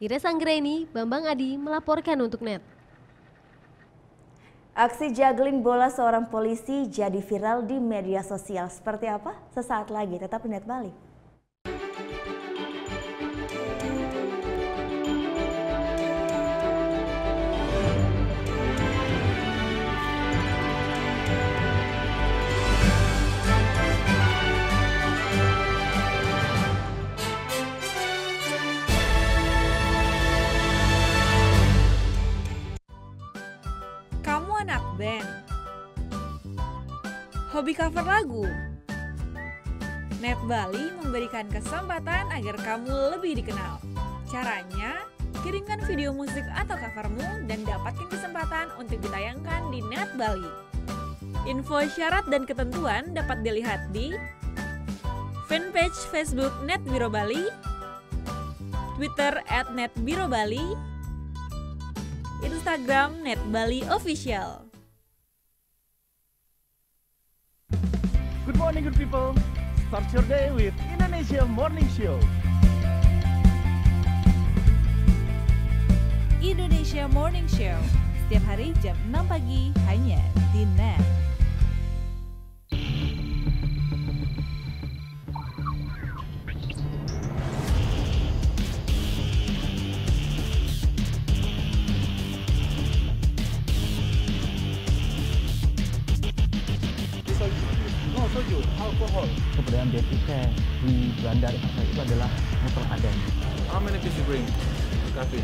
Ires Anggreni, Bambang Adi melaporkan untuk NET. Aksi juggling bola seorang polisi jadi viral di media sosial. Seperti apa? Sesaat lagi, tetap di NET Bali. Band. Hobi cover lagu. NET Bali memberikan kesempatan agar kamu lebih dikenal. Caranya, Kirimkan video musik atau covermu dan dapatkan kesempatan untuk ditayangkan di Net Bali. Info syarat dan ketentuan dapat dilihat di fanpage Facebook Net Biro Bali, Twitter @netbirobali, Instagram Net Bali Official. Good morning, good people. Start your day with Indonesia Morning Show. Indonesia Morning Show, setiap hari jam 6 pagi hanya di Net. Soju, alkohol. Kebudayaan bea cukai di Belanda itu adalah teladan. How many pieces you bring? Coffee.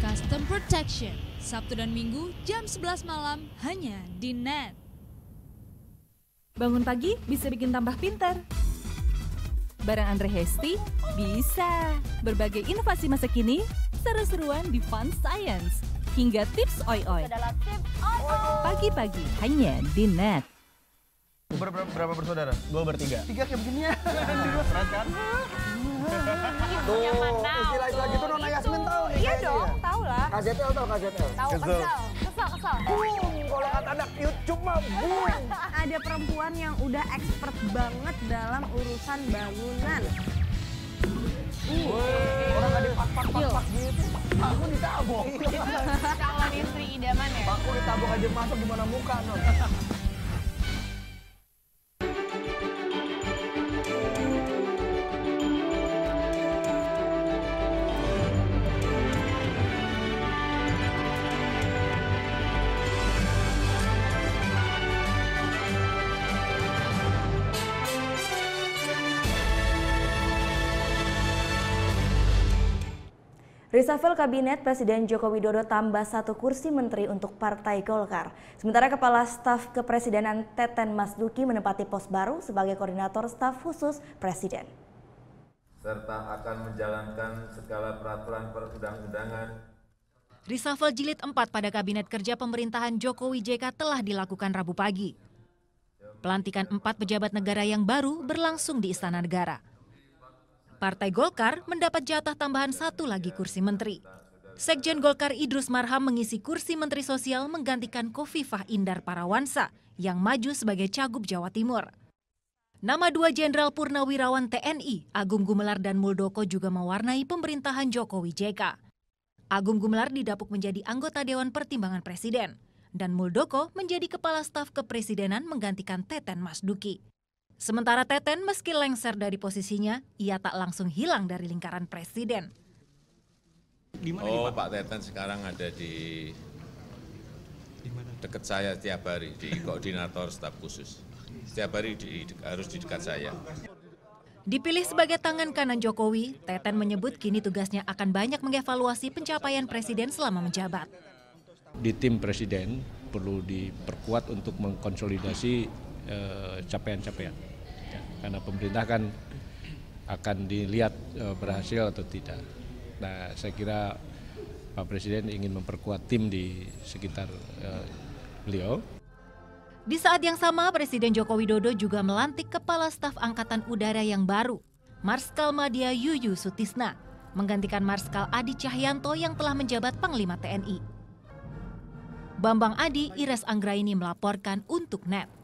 Custom Protection, Sabtu dan Minggu jam 11 malam hanya di Net. Bangun pagi bisa bikin tambah pintar. Bareng Andre Hesti bisa. Berbagai inovasi masa kini, seru-seruan di Fun Science, hingga tips oi-oi. Pagi-pagi hanya di Net. Berapa bersaudara? 2 bertiga. 3 kayak begini ya. Keren kan? Tuh, istilah gitu Nona Yasmin tahu nih. Iya dong, tahu lah. KZL tahu KZL? Tahu, kesel. Kalau kata anak YouTube mah boom. Ada perempuan yang udah expert banget dalam urusan bangunan. Orang ada pak gitu. Aku ditabok. Calon istri idaman ya? Aku ditabok aja masuk di mana muka, non. Reshuffle Kabinet Presiden Joko Widodo tambah 1 kursi menteri untuk Partai Golkar. Sementara Kepala Staf Kepresidenan Teten Masduki menempati pos baru sebagai Koordinator Staf Khusus Presiden. Serta akan menjalankan segala peraturan perundang-undangan. Reshuffle jilid 4 pada Kabinet Kerja Pemerintahan Jokowi JK telah dilakukan Rabu pagi. Pelantikan 4 pejabat negara yang baru berlangsung di Istana Negara. Partai Golkar mendapat jatah tambahan 1 lagi kursi menteri. Sekjen Golkar Idrus Marham mengisi kursi Menteri Sosial menggantikan Khofifah Indar Parawansa yang maju sebagai Cagup Jawa Timur. Nama 2 Jenderal Purnawirawan TNI, Agung Gumelar dan Muldoko juga mewarnai pemerintahan Jokowi JK. Agung Gumelar didapuk menjadi anggota Dewan Pertimbangan Presiden dan Muldoko menjadi Kepala Staf Kepresidenan menggantikan Teten Masduki. Sementara Teten meski lengser dari posisinya, ia tak langsung hilang dari lingkaran presiden. Pak Teten sekarang ada di dekat saya setiap hari, di koordinator staf khusus. Setiap hari harus di dekat saya. Dipilih sebagai tangan kanan Jokowi, Teten menyebut kini tugasnya akan banyak mengevaluasi pencapaian presiden selama menjabat. Di tim presiden perlu diperkuat untuk mengkonsolidasi capaian-capaian. Karena pemerintah kan akan dilihat berhasil atau tidak. Nah, saya kira Pak Presiden ingin memperkuat tim di sekitar beliau. Di saat yang sama, Presiden Joko Widodo juga melantik Kepala Staf Angkatan Udara yang baru, Marskal Madya Yuyu Sutisna, menggantikan Marskal Adi Cahyanto yang telah menjabat Panglima TNI. Bambang Adi, Ires Anggraini melaporkan untuk Net.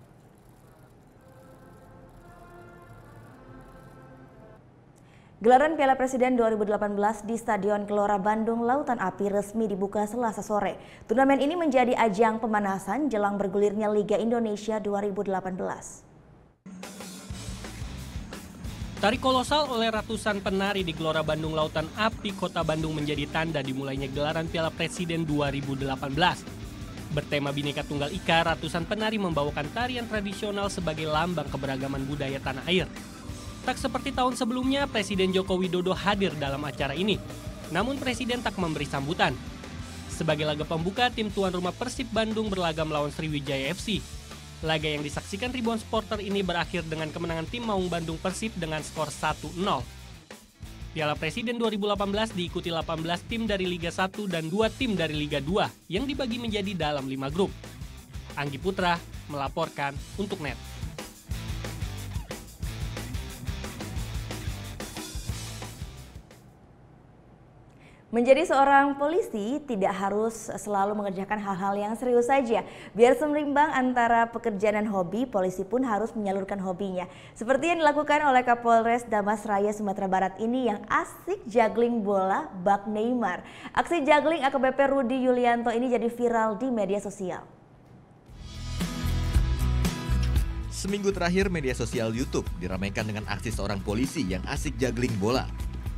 Gelaran Piala Presiden 2018 di Stadion Gelora Bandung Lautan Api resmi dibuka Selasa sore. Turnamen ini menjadi ajang pemanasan jelang bergulirnya Liga Indonesia 2018. Tari kolosal oleh ratusan penari di Gelora Bandung Lautan Api, Kota Bandung menjadi tanda dimulainya gelaran Piala Presiden 2018. Bertema Bhinneka Tunggal Ika, ratusan penari membawakan tarian tradisional sebagai lambang keberagaman budaya tanah air. Tak seperti tahun sebelumnya, Presiden Joko Widodo hadir dalam acara ini. Namun Presiden tak memberi sambutan. Sebagai laga pembuka, tim tuan rumah Persib Bandung berlaga melawan Sriwijaya FC. Laga yang disaksikan ribuan supporter ini berakhir dengan kemenangan tim Maung Bandung Persib dengan skor 1-0. Piala Presiden 2018 diikuti 18 tim dari Liga 1 dan 2 tim dari Liga 2 yang dibagi menjadi dalam 5 grup. Anggi Putra melaporkan untuk NET. Menjadi seorang polisi tidak harus selalu mengerjakan hal-hal yang serius saja. Biar seimbang antara pekerjaan dan hobi, polisi pun harus menyalurkan hobinya. Seperti yang dilakukan oleh Kapolres Damasraya Sumatera Barat ini yang asik juggling bola bak Neymar. Aksi juggling AKBP Rudi Yulianto ini jadi viral di media sosial. Seminggu terakhir media sosial YouTube diramaikan dengan aksi seorang polisi yang asik juggling bola.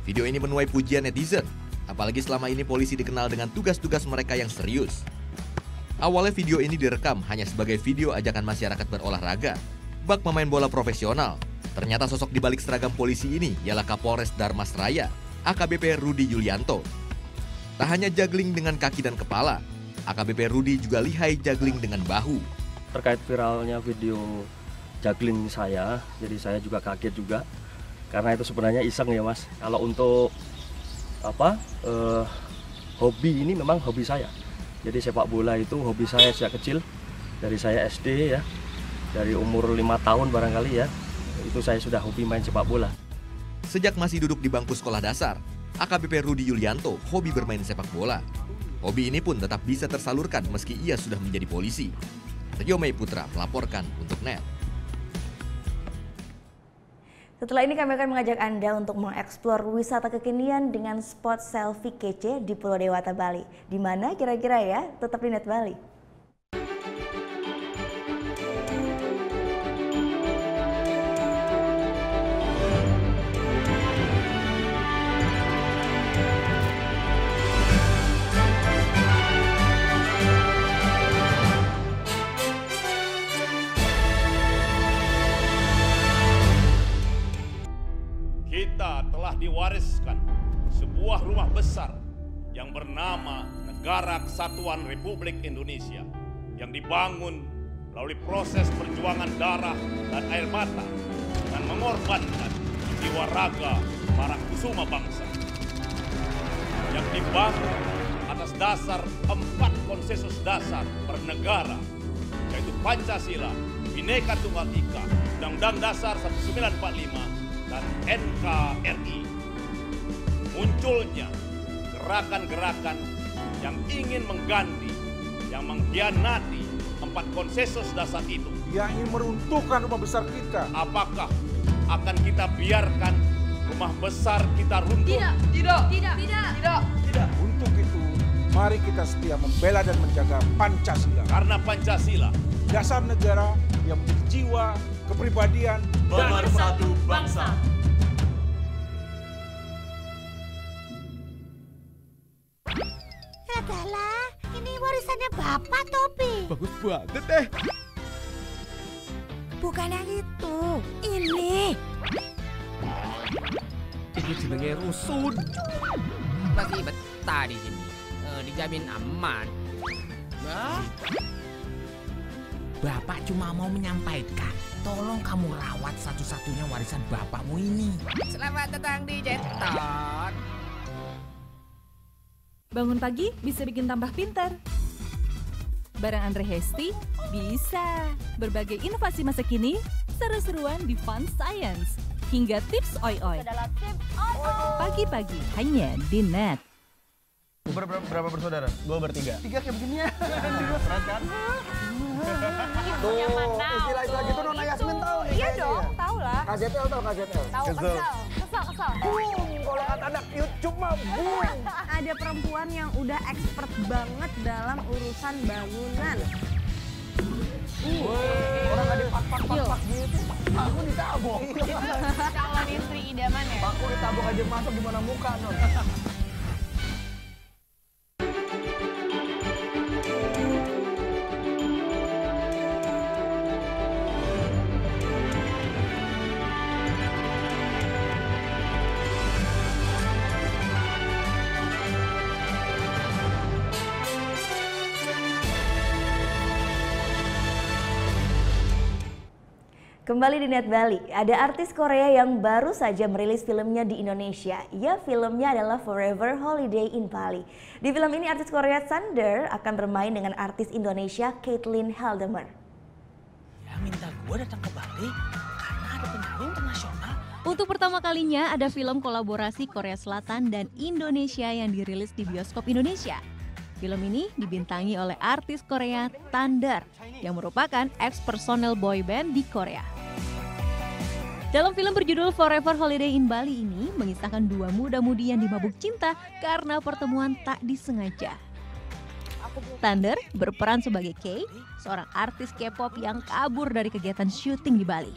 Video ini menuai pujian netizen. Apalagi selama ini polisi dikenal dengan tugas-tugas mereka yang serius. Awalnya video ini direkam hanya sebagai video ajakan masyarakat berolahraga. Bak pemain bola profesional. Ternyata sosok di balik seragam polisi ini ialah Kapolres Damasraya, AKBP Rudi Yulianto. Tak hanya juggling dengan kaki dan kepala, AKBP Rudi juga lihai juggling dengan bahu. Terkait viralnya video juggling saya, jadi saya juga kaget juga. Karena itu sebenarnya iseng ya Mas. Kalau untuk hobi ini memang hobi saya. Jadi sepak bola itu hobi saya sejak kecil. Dari saya SD ya, dari umur 5 tahun barangkali ya, itu saya sudah hobi main sepak bola. Sejak masih duduk di bangku sekolah dasar, AKBP Rudi Yulianto hobi bermain sepak bola. Hobi ini pun tetap bisa tersalurkan meski ia sudah menjadi polisi. Rio Mei Putra melaporkan untuk NET. Setelah ini kami akan mengajak Anda untuk mengeksplor wisata kekinian dengan spot selfie kece di Pulau Dewata, Bali. Di mana kira-kira ya? Tetap di NET Bali. Kita telah diwariskan sebuah rumah besar yang bernama Negara Kesatuan Republik Indonesia yang dibangun melalui proses perjuangan darah dan air mata dengan mengorbankan jiwa raga para kusuma bangsa yang dibangun atas dasar 4 konsensus dasar bernegara, yaitu Pancasila, Bhinneka Tunggal Ika, Undang-Undang Dasar 1945, dan NKRI. Munculnya gerakan-gerakan yang ingin mengganti, yang mengkhianati 4 konsensus dasar itu. Yang ingin meruntuhkan rumah besar kita. Apakah akan kita biarkan rumah besar kita runtuh? Tidak. Untuk itu, mari kita setia membela dan menjaga Pancasila. Karena Pancasila, dasar negara yang menjadi jiwa, kepribadian, pemersatu bangsa. Adalah, ini warisannya Bapak Topi. Bagus banget deh. Bukan yang itu, ini. Itu jenenge rusun. Masih betah di sini. Dijamin aman. Bapak cuma mau menyampaikan, tolong kamu rawat satu-satunya warisan bapakmu ini. Selamat datang di Jeton. Bangun pagi bisa bikin tambah pintar. Barang Andre Hesti bisa. Berbagai inovasi masa kini, seru-seruan di Fun Science. Hingga tips oi-oi. Pagi-pagi hanya di NET. Berapa bersaudara? Gue bertiga. 3 kayak begini ya. Keren kan? Istilah-istilah gitu Nona Yasmin tahu nih. Iya dong, tahu lah. KZL tahu KZL? Tahu, kesel. Kalau kata anak YouTube mah boom. Ada perempuan yang udah expert banget dalam urusan bangunan. Orang ada pak gitu. Aku ditabok. Calon istri idaman ya? Aku ditabok aja masuk di mana muka non. Kembali di Net Bali, ada artis Korea yang baru saja merilis filmnya di Indonesia. Ya, filmnya adalah Forever Holiday in Bali. Di film ini artis Korea Thunder akan bermain dengan artis Indonesia Caitlin Halderman. Ya, minta gue datang ke Bali karena ada penyanyi internasional. Untuk pertama kalinya ada film kolaborasi Korea Selatan dan Indonesia yang dirilis di bioskop Indonesia. Film ini dibintangi oleh artis Korea Thunder yang merupakan ex-personel boyband di Korea. Dalam film berjudul Forever Holiday in Bali ini mengisahkan dua muda-mudi yang dimabuk cinta karena pertemuan tak disengaja. Thunder berperan sebagai Kay, seorang artis K-pop yang kabur dari kegiatan syuting di Bali.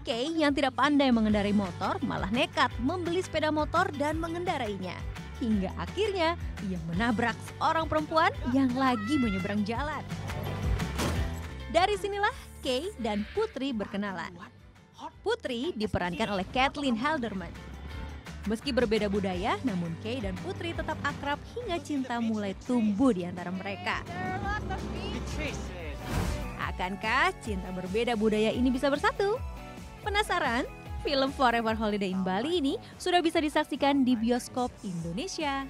Kay yang tidak pandai mengendarai motor malah nekat membeli sepeda motor dan mengendarainya. Hingga akhirnya ia menabrak seorang perempuan yang lagi menyeberang jalan. Dari sinilah Kay dan Putri berkenalan. Putri diperankan oleh Caitlin Halderman. Meski berbeda budaya, namun Kay dan Putri tetap akrab hingga cinta mulai tumbuh di antara mereka. Akankah cinta berbeda budaya ini bisa bersatu? Penasaran? Film Forever Holiday in Bali ini sudah bisa disaksikan di bioskop Indonesia.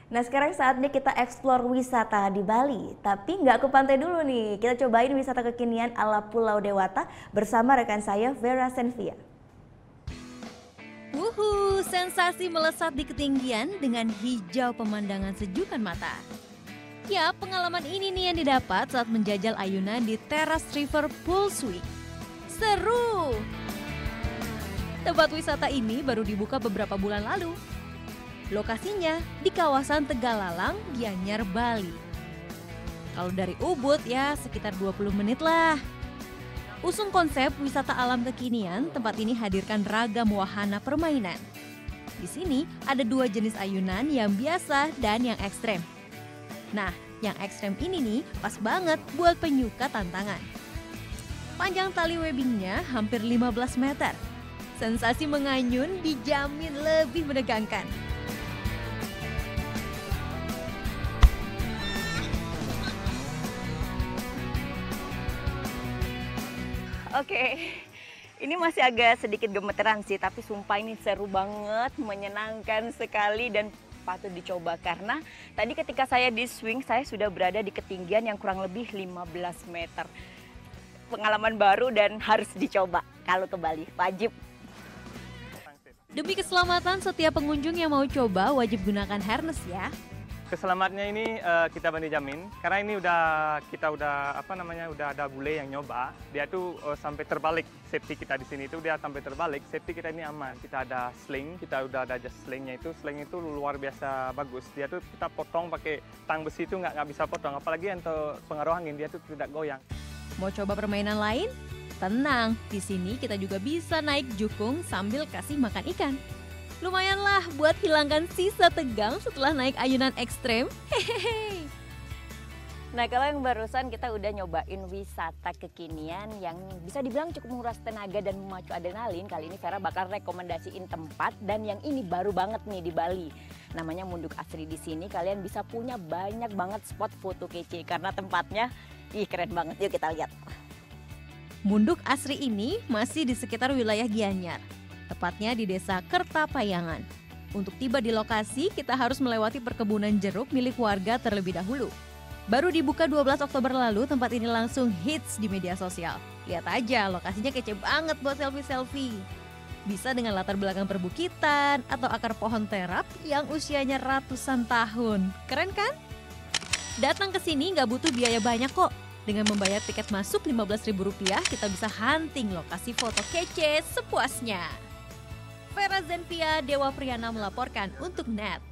Nah, sekarang saatnya kita eksplor wisata di Bali. Tapi nggak ke pantai dulu nih, kita cobain wisata kekinian ala Pulau Dewata bersama rekan saya Vera Senvia. Sensasi melesat di ketinggian dengan hijau pemandangan sejukan mata. Ya, pengalaman ini nih yang didapat saat menjajal ayunan di Teras River Pool Suite. Seru! Tempat wisata ini baru dibuka beberapa bulan lalu. Lokasinya di kawasan Tegalalang, Gianyar, Bali. Kalau dari Ubud ya sekitar 20 menit lah. Usung konsep wisata alam kekinian, tempat ini hadirkan ragam wahana permainan. Di sini ada dua jenis ayunan yang biasa dan yang ekstrem. Nah, yang ekstrem ini nih pas banget buat penyuka tantangan. Panjang tali webbingnya hampir 15 meter. Sensasi menganyun dijamin lebih menegangkan. Oke, ini masih agak sedikit gemeteran sih, tapi sumpah ini seru banget, menyenangkan sekali dan patut dicoba karena tadi ketika saya di swing, saya sudah berada di ketinggian yang kurang lebih 15 meter. Pengalaman baru dan harus dicoba kalau ke Bali, wajib. Demi keselamatan setiap pengunjung yang mau coba wajib gunakan harness ya. Keselamatannya ini kita jamin karena ini kita udah ada bule yang nyoba, dia tuh sampai terbalik safety kita di sini itu dia sampai terbalik, safety kita ini aman. Kita ada sling, kita udah ada just sling itu luar biasa bagus. Dia tuh kita potong pakai tang besi itu nggak bisa potong, apalagi untuk pengaruh angin dia tuh tidak goyang. Mau coba permainan lain? Tenang, di sini kita juga bisa naik jukung sambil kasih makan ikan. Lumayanlah buat hilangkan sisa tegang setelah naik ayunan ekstrem. Hehehe. Nah, kalau yang barusan kita udah nyobain wisata kekinian yang bisa dibilang cukup menguras tenaga dan memacu adrenalin. Kali ini Vera bakal rekomendasiin tempat dan yang ini baru banget nih di Bali. Namanya Munduk Asri. Di sini kalian bisa punya banyak banget spot foto kece karena tempatnya keren banget. Yuk kita lihat. Munduk Asri ini masih di sekitar wilayah Gianyar. Tepatnya di desa Kertapayangan. Untuk tiba di lokasi, kita harus melewati perkebunan jeruk milik warga terlebih dahulu. Baru dibuka 12 Oktober lalu, tempat ini langsung hits di media sosial. Lihat aja, lokasinya kece banget buat selfie-selfie. Bisa dengan latar belakang perbukitan atau akar pohon terap yang usianya ratusan tahun. Keren kan? Datang ke sini nggak butuh biaya banyak kok. Dengan membayar tiket masuk Rp15.000, kita bisa hunting lokasi foto kece sepuasnya. Vera Zenvia, Dewa Priyana melaporkan untuk NET.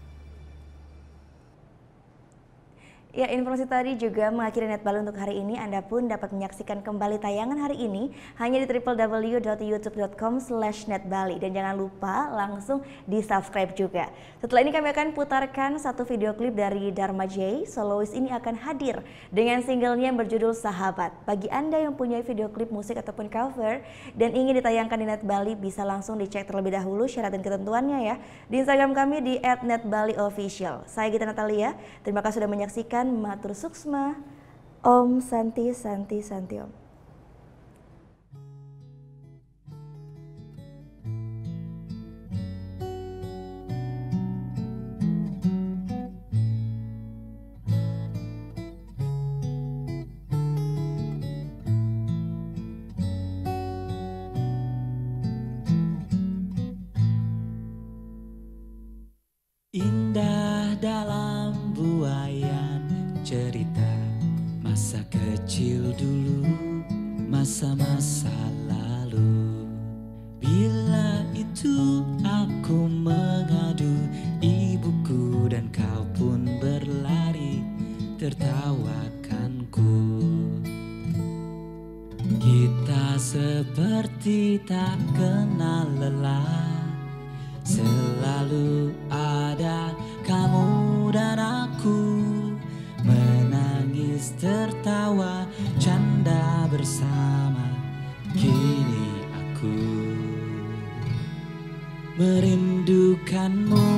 Ya, informasi tadi juga mengakhiri Net Bali untuk hari ini. Anda pun dapat menyaksikan kembali tayangan hari ini hanya di www.youtube.com/netbali. Dan jangan lupa langsung di-subscribe juga. Setelah ini kami akan putarkan satu video klip dari Dharma J. Soloist ini akan hadir dengan singlenya yang berjudul Sahabat. Bagi Anda yang punya video klip musik ataupun cover dan ingin ditayangkan di Net Bali, bisa langsung dicek terlebih dahulu syarat dan ketentuannya ya. Di Instagram kami di @netbaliofficial. Saya Gita Natalia, terima kasih sudah menyaksikan. dan matur suksma. Om Santi Santi Santi Om. Indah dalam buayan cerita masa kecil dulu, masa-masa lalu. Bila itu aku mengadu ibuku dan kau pun berlari tertawakanku. Kita seperti tak kenal lelah, selalu ada kamu dan aku, menangis tertawa canda bersama. Kini aku merindukanmu,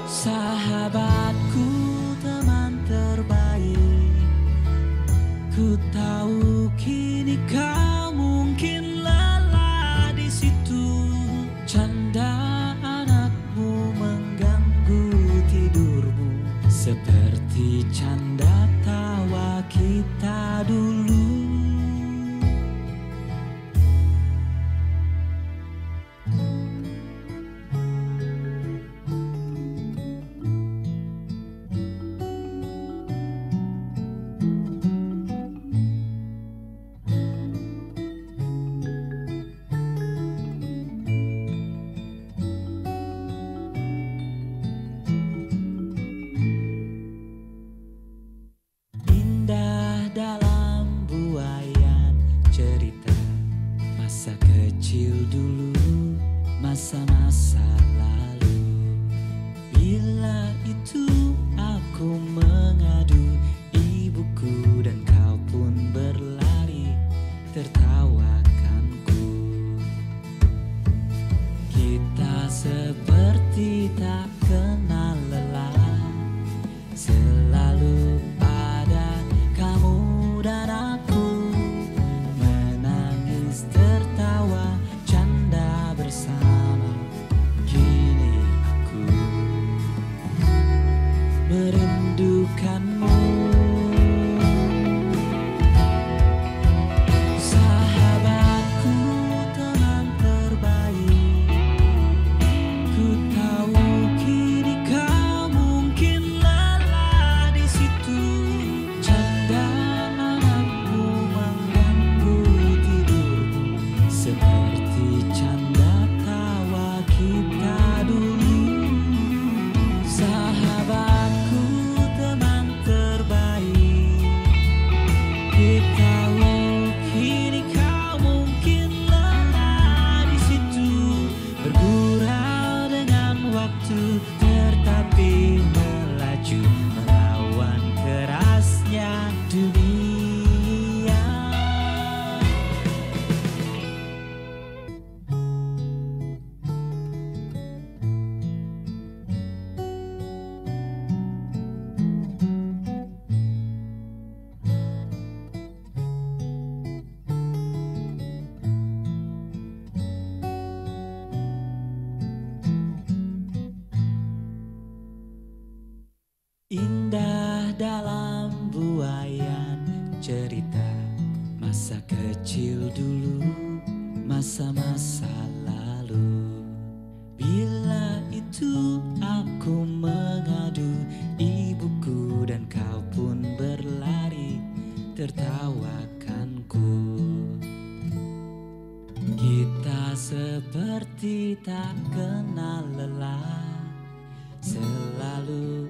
sahabatku, teman terbaik. Ku tahu kini kau mungkin lelah di situ, canda anakmu mengganggu tidurmu, seperti canda tawa kita dulu. Dalam buayan cerita masa kecil dulu, masa-masa lalu. Bila itu aku mengadu ibuku dan kau pun berlari tertawakanku. Kita seperti tak kenal lelah, selalu ada kamu dan aku, menangis tertawa canda bersama. Kini aku merindukanmu, sahabatku, teman terbaik. Ku tahu kini kau mungkin lelah di situ, canda anakmu mengganggu tidurmu, seperti canda tawa kita dulu. Sahabatku, teman terbaik. Ku tahu kini kau mungkin lelah di situ, bergurau dengan waktu, tetapi melaju melawan kerasnya dunia. Indah dalam buayan cerita masa kecil dulu, masa-masa lalu. Bila itu aku mengadu ibuku dan kau pun berlari tertawakanku. Kita seperti tak kenal lelah, selalu